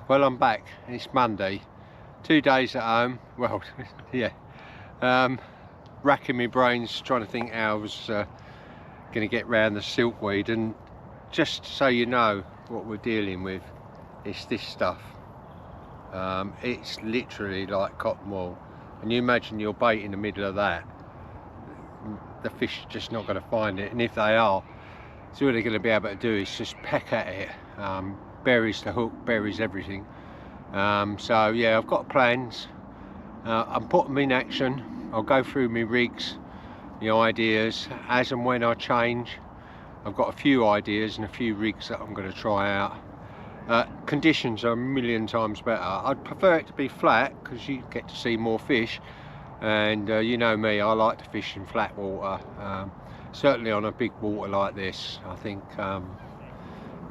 Well, I'm back. It's Monday. 2 days at home. Well, yeah. Racking my brains trying to think how I was going to get round the silkweed. And just so you know what we're dealing with, it's this stuff. It's literally like cotton wool. And you imagine your bait in the middle of that. The fish are just not going to find it. And if they are, so all they're going to be able to do is just peck at it. Buries the hook, buries everything. So yeah, I've got plans. I'm putting them in action. I'll go through my rigs, the ideas, as and when I change. I've got a few ideas and a few rigs that I'm going to try out. Conditions are a million times better. I'd prefer it to be flat because you get to see more fish, and you know me, I like to fish in flat water. Certainly on a big water like this. I think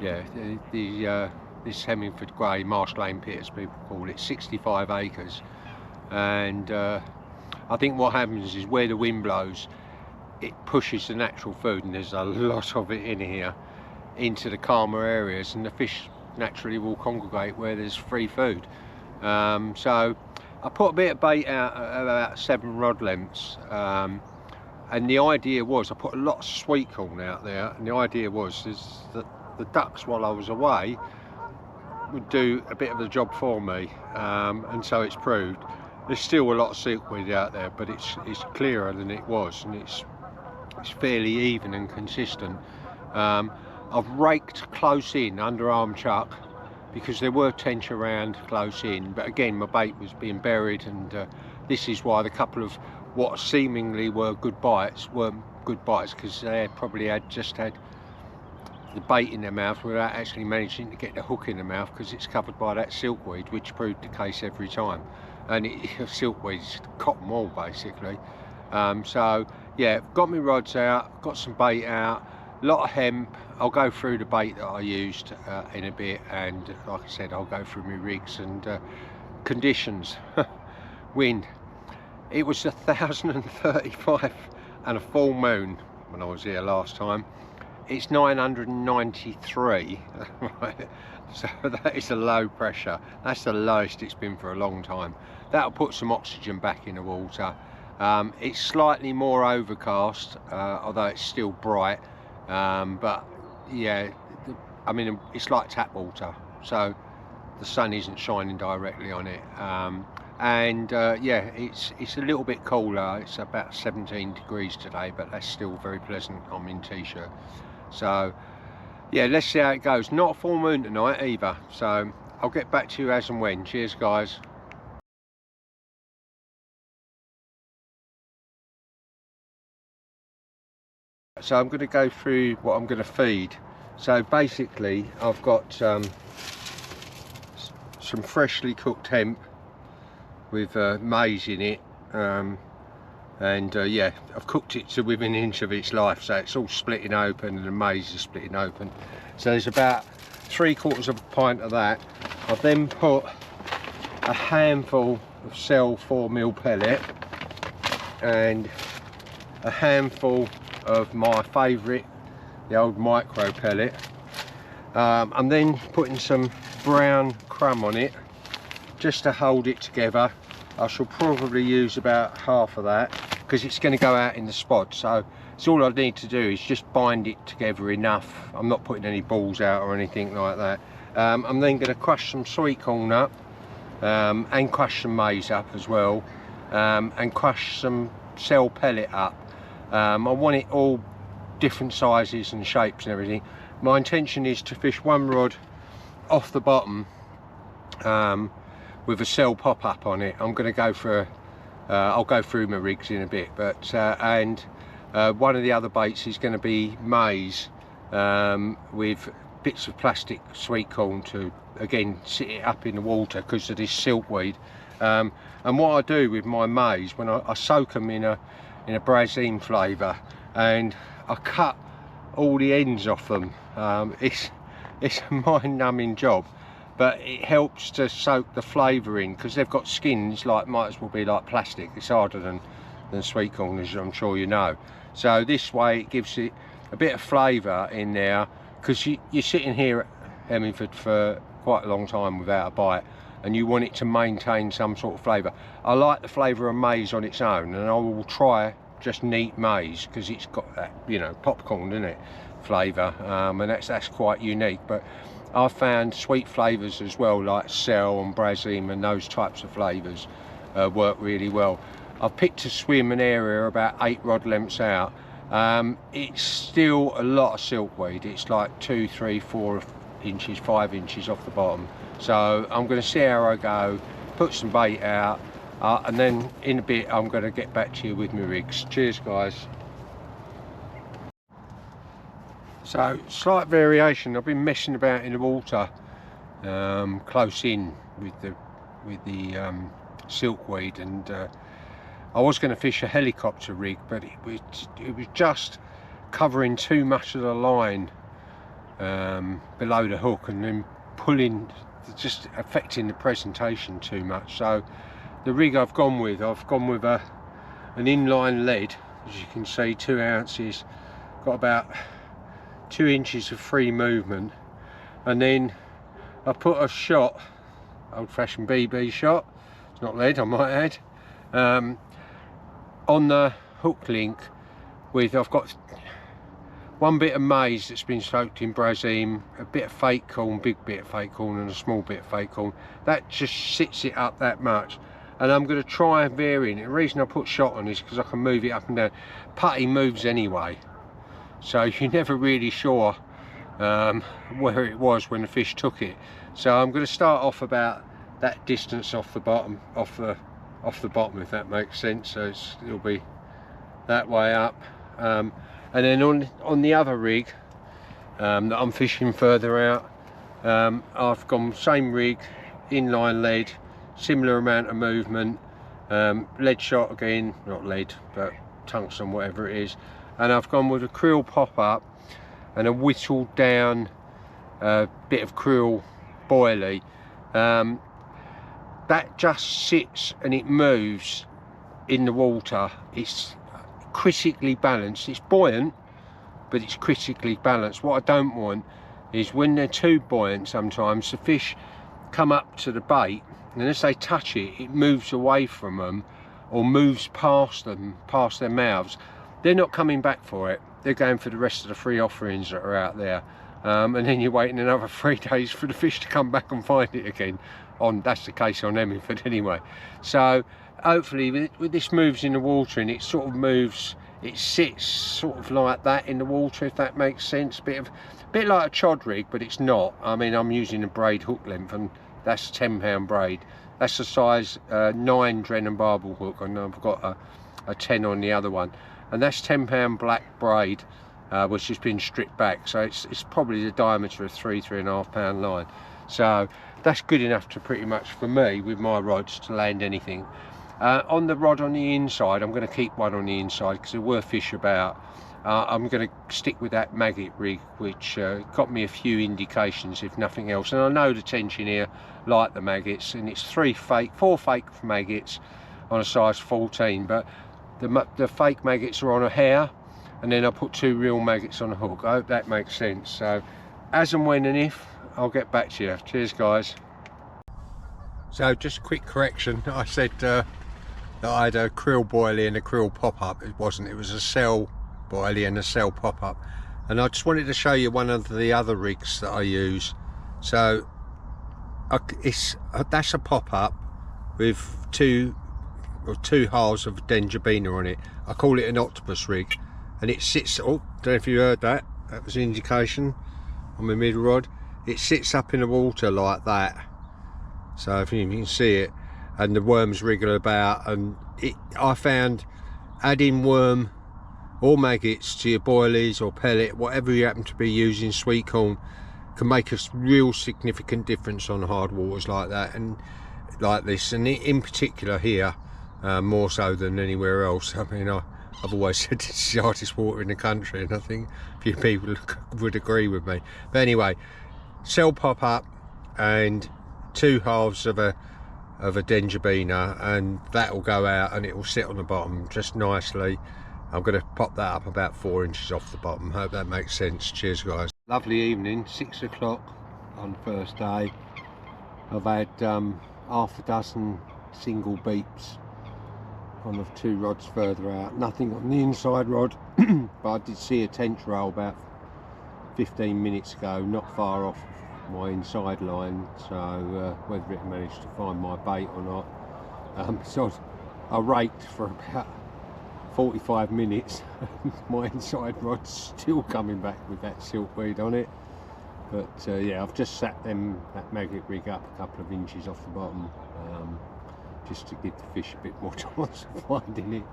yeah, this Hemingford grey, Marsh Lane Pit as people call it, 65 acres, and I think what happens is where the wind blows, it pushes the natural food, and there's a lot of it in here, into the calmer areas, and the fish naturally will congregate where there's free food. So I put a bit of bait out at about 7 rod lengths, and the idea was I put a lot of sweet corn out there, and the idea was that the ducks, while I was away, would do a bit of the job for me, and so it's proved. There's still a lot of silkweed out there, but it's clearer than it was, and it's fairly even and consistent. I've raked close in, underarm chuck, because there were tench around close in, but again my bait was being buried, and this is why the couple of what seemingly were good bites weren't good bites, because they probably just had the bait in their mouth without actually managing to get the hook in the mouth, because it's covered by that silkweed, which proved the case every time. And silkweed's cotton wool basically. So yeah, got my rods out, got some bait out, a lot of hemp. I'll go through the bait that I used in a bit, and like I said, I'll go through my rigs and conditions. Wind. It was 1,035 and a full moon when I was here last time. It's 993, so that is a low pressure. That's the lowest it's been for a long time. That'll put some oxygen back in the water. It's slightly more overcast, although it's still bright, but yeah, I mean, it's like tap water, so the sun isn't shining directly on it. And yeah, it's a little bit cooler. It's about 17 degrees today, but that's still very pleasant. I'm in t-shirt. So yeah, let's see how it goes. Not a full moon tonight either, so I'll get back to you as and when. Cheers guys. So I'm going to go through what I'm going to feed. So basically I've got some freshly cooked hemp with maize in it, and yeah, I've cooked it to within an inch of its life, so it's all splitting open, and the maize is splitting open. So there's about 3/4 of a pint of that. I've then put a handful of Cell 4mm pellet and a handful of my favourite, the old micro pellet. I'm then putting some brown crumb on it just to hold it together. I shall probably use about half of that because it's going to go out in the spod, so all I need to do is just bind it together enough. I'm not putting any balls out or anything like that. I'm then going to crush some sweet corn up, and crush some maize up as well, and crush some Cell pellet up. I want it all different sizes and shapes and everything. My intention is to fish one rod off the bottom with a Cell pop-up on it. I'm going to go for I'll go through my rigs in a bit, but and one of the other baits is going to be maize with bits of plastic sweet corn to again sit it up in the water because of this silkweed. And what I do with my maize, when I soak them in a brazine flavour, and I cut all the ends off them. It's a mind-numbing job, but it helps to soak the flavour in because they've got skins like, might as well be like plastic. It's harder than sweet corn, as I'm sure you know. So this way it gives it a bit of flavour in there, because you're sitting here at Hemingford for quite a long time without a bite, and you want it to maintain some sort of flavour. I like the flavour of maize on its own, and I will try just neat maize because it's got that, you know, popcorn, isn't it, flavour, and that's quite unique. But I've found sweet flavours as well, like cell and brazim and those types of flavours work really well. I've picked a swim an area about 8 rod lengths out. It's still a lot of silkweed. It's like 2, 3, 4 inches, 5 inches off the bottom. So I'm going to see how I go, put some bait out, and then in a bit I'm going to get back to you with my rigs. Cheers guys. So slight variation. I've been messing about in the water close in with the silkweed, and I was going to fish a helicopter rig, but it was just covering too much of the line below the hook, and then pulling, just affecting the presentation too much. So the rig I've gone with an inline lead, as you can see, 2 ounces, got about 2 inches of free movement, and then I put a shot, old-fashioned BB shot, it's not lead I might add, on the hook link with, I've got 1 bit of maize that's been soaked in brazim, a bit of fake corn, big bit of fake corn, and a small bit of fake corn. That just sits it up that much, and I'm going to try varying it. The reason I put shot on is because I can move it up and down. Putty moves anyway, so you're never really sure where it was when the fish took it. So I'm going to start off about that distance off the bottom, off the bottom, if that makes sense. So it'll be that way up, and then on the other rig that I'm fishing further out, I've gone same rig, inline lead, similar amount of movement, lead shot again, not lead but tungsten, whatever it is, and I've gone with a krill pop-up and a whittled down bit of krill boilie. That just sits and it moves in the water. It's critically balanced. It's buoyant, but it's critically balanced. What I don't want is when they're too buoyant, sometimes the fish come up to the bait, and as they touch it, it moves away from them or moves past them, past their mouths. They're not coming back for it. They're going for the rest of the free offerings that are out there, and then you're waiting another 3 days for the fish to come back and find it again. That's the case on Hemingford anyway. So hopefully with this moves in the water, and it sort of moves, it sits sort of like that in the water, if that makes sense. A bit like a chod rig, but it's not. I mean, I'm using a braid hook length, and that's 10-pound braid. That's the size 9 Drennan barbel hook, and I've got a 10 on the other one, and that's 10-pound black braid, which has been stripped back, so it's probably the diameter of 3.5 pound line. So that's good enough to pretty much, for me, with my rods, to land anything. On the rod on the inside, I'm going to keep one on the inside because there were fish about. I'm going to stick with that maggot rig, which got me a few indications, if nothing else. And I know the tension here like the maggots, and it's 4 fake maggots on a size 14, but the fake maggots are on a hair, and then I put 2 real maggots on a hook. I hope that makes sense. So as and when and if, I'll get back to you. Cheers guys. So just a quick correction, I said that I had a krill boilie and a krill pop-up. It wasn't, it was a cell boilie and a cell pop-up. And I just wanted to show you one of the other rigs that I use. So that's a pop-up with two halves of dendrobina on it. I call it an octopus rig, and it sits, oh, don't know if you heard that, that was an indication on my middle rod. It sits up in the water like that, so if you can see it, and the worms wriggle about. And I found adding worm or maggots to your boilies or pellet, whatever you happen to be using, sweet corn, can make a real significant difference on hard waters like that, and like this, and in particular here, more so than anywhere else. I mean, I've always said this is the hardest water in the country, and I think a few people would agree with me. But anyway, cell pop up and 2 halves of a dendrobina, and that will go out and it will sit on the bottom just nicely. I'm going to pop that up about 4 inches off the bottom. Hope that makes sense. Cheers guys. Lovely evening, 6 o'clock on first day. I've had half a dozen single beeps on the 2 rods further out, nothing on the inside rod, but I did see a tench roll about 15 minutes ago, not far off my inside line, so whether it managed to find my bait or not. So I raked for about 45 minutes and my inside rod's still coming back with that silkweed on it. But yeah, I've just sat that maggot rig up a couple of inches off the bottom, just to give the fish a bit more chance of finding it.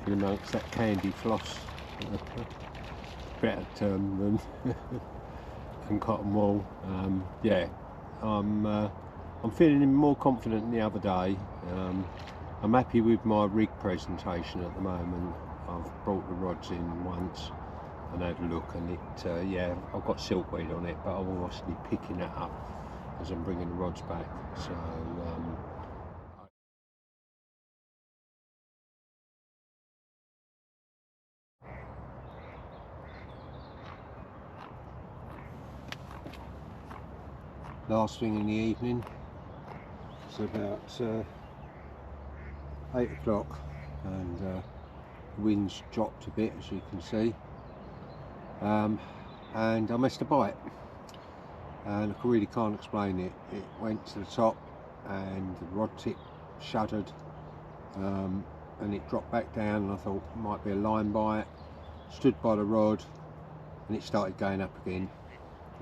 In amongst that candy floss, better term than cotton wool. Yeah, I'm feeling more confident than the other day. I'm happy with my rig presentation at the moment. I've brought the rods in once and had a look, and it yeah, I've got silkweed on it, but I'm obviously picking that up as I'm bringing the rods back. So last thing in the evening, it's about 8 o'clock, and the wind's dropped a bit, as you can see, and I missed a bite, and I really can't explain it. It went to the top and the rod tip shuddered, and it dropped back down, and I thought it might be a line bite. Stood by the rod and it started going up again,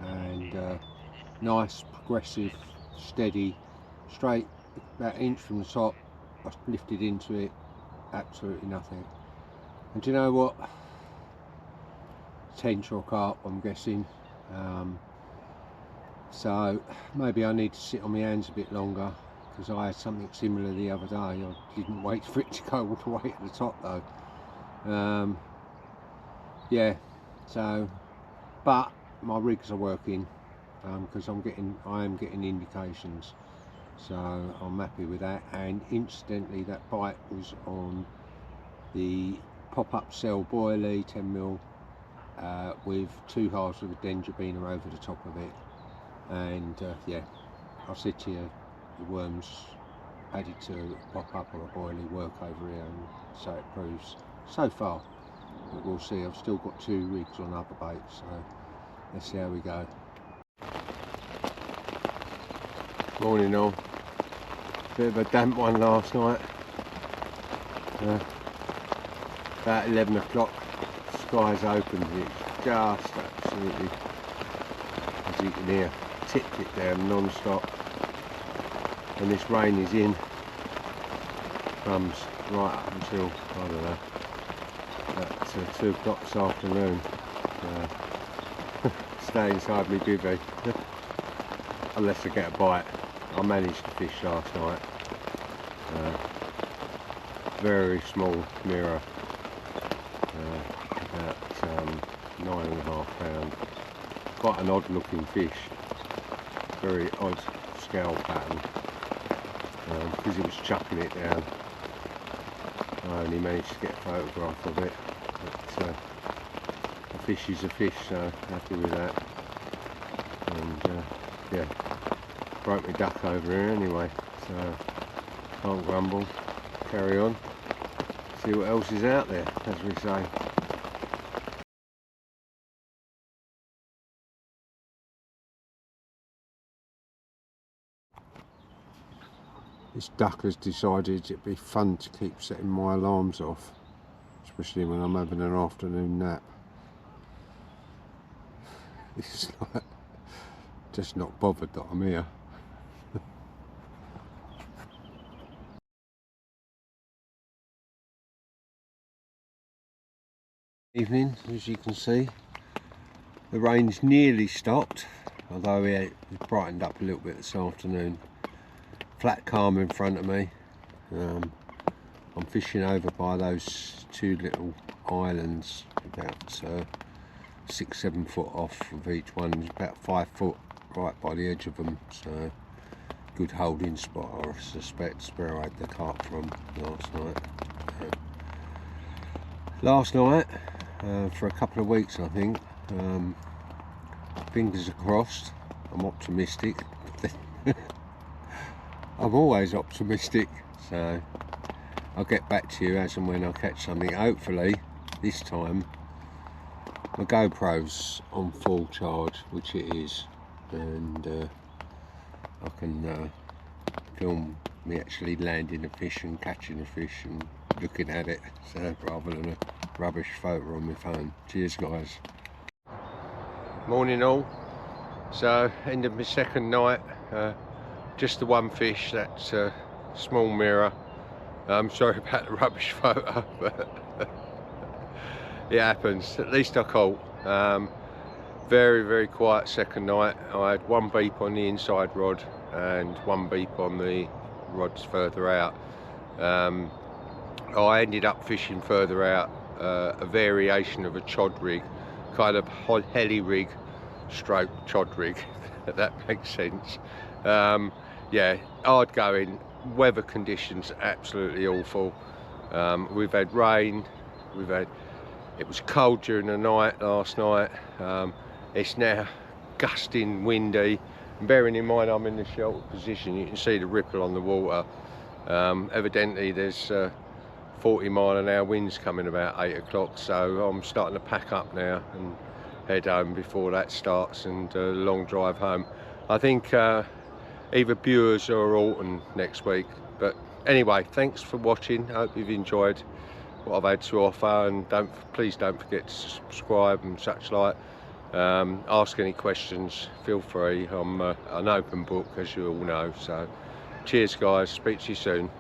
and nice, progressive, steady, straight, about an inch from the top. I lifted into it, absolutely nothing. And do you know what? Tench or carp, I'm guessing. So maybe I need to sit on my hands a bit longer, because I had something similar the other day. I didn't wait for it to go all the way to the top though. Yeah, so, but my rigs are working, because I am getting indications, so I'm happy with that. And incidentally, that bite was on the pop-up cell boilie 10mm, with 2 halves of a dendrobina over the top of it. And yeah, I said to you, the worms added to pop-up or a boilie work over here, and so it proves so far. But we'll see. I've still got 2 rigs on other baits, so let's see how we go. Morning all. Bit of a damp one last night. About 11 o'clock, skies opened, and it's just absolutely, as you can hear, tipped it down non-stop. And this rain is in, comes right up until, I don't know, at 2 o'clock this afternoon. Stay inside me bivvy, unless I get a bite. I managed to fish last night. Very small mirror, about 9.5 pound. Quite an odd looking fish, very odd scale pattern. Because it was chucking it down, I only managed to get a photograph of it. But a fish is a fish, so happy with that. And yeah, broke my duck over here anyway, so can't grumble. Carry on, see what else is out there, as we say. This duck has decided it'd be fun to keep setting my alarms off, especially when I'm having an afternoon nap. It's like, just not bothered that I'm here. Evening, as you can see, the rain's nearly stopped, although it brightened up a little bit this afternoon. Flat calm in front of me. I'm fishing over by those 2 little islands, about 6-7 foot off of each one. It's about 5 foot right by the edge of them, so good holding spot, I suspect. Where I had the carp from last night. For a couple of weeks, I think. Fingers are crossed. I'm optimistic. I'm always optimistic, so I'll get back to you as and when I catch something. Hopefully this time my GoPro's on full charge, which it is, and I can film me actually landing a fish and catching a fish and looking at it, so rather than a rubbish photo on my phone. Cheers guys. Morning all. So end of my second night, just the one fish, that's a small mirror. I'm sorry about the rubbish photo, but it happens. At least I caught. Very quiet second night. I had one beep on the inside rod and one beep on the rods further out. I ended up fishing further out a variation of a chod rig, kind of heli rig stroke chod rig, if that makes sense. Yeah, hard going. Weather conditions absolutely awful. We've had rain, it was cold during the night last night. It's now gusting, windy, and bearing in mind I'm in the shelter position, you can see the ripple on the water. Evidently there's 40-mile-an-hour winds coming about 8 o'clock, so I'm starting to pack up now and head home before that starts, and a long drive home. I think either Bures or Alton next week. But anyway, thanks for watching. I hope you've enjoyed what I've had to offer, and please don't forget to subscribe and such like. Ask any questions, feel free. I'm an open book, as you all know. So cheers guys, speak to you soon.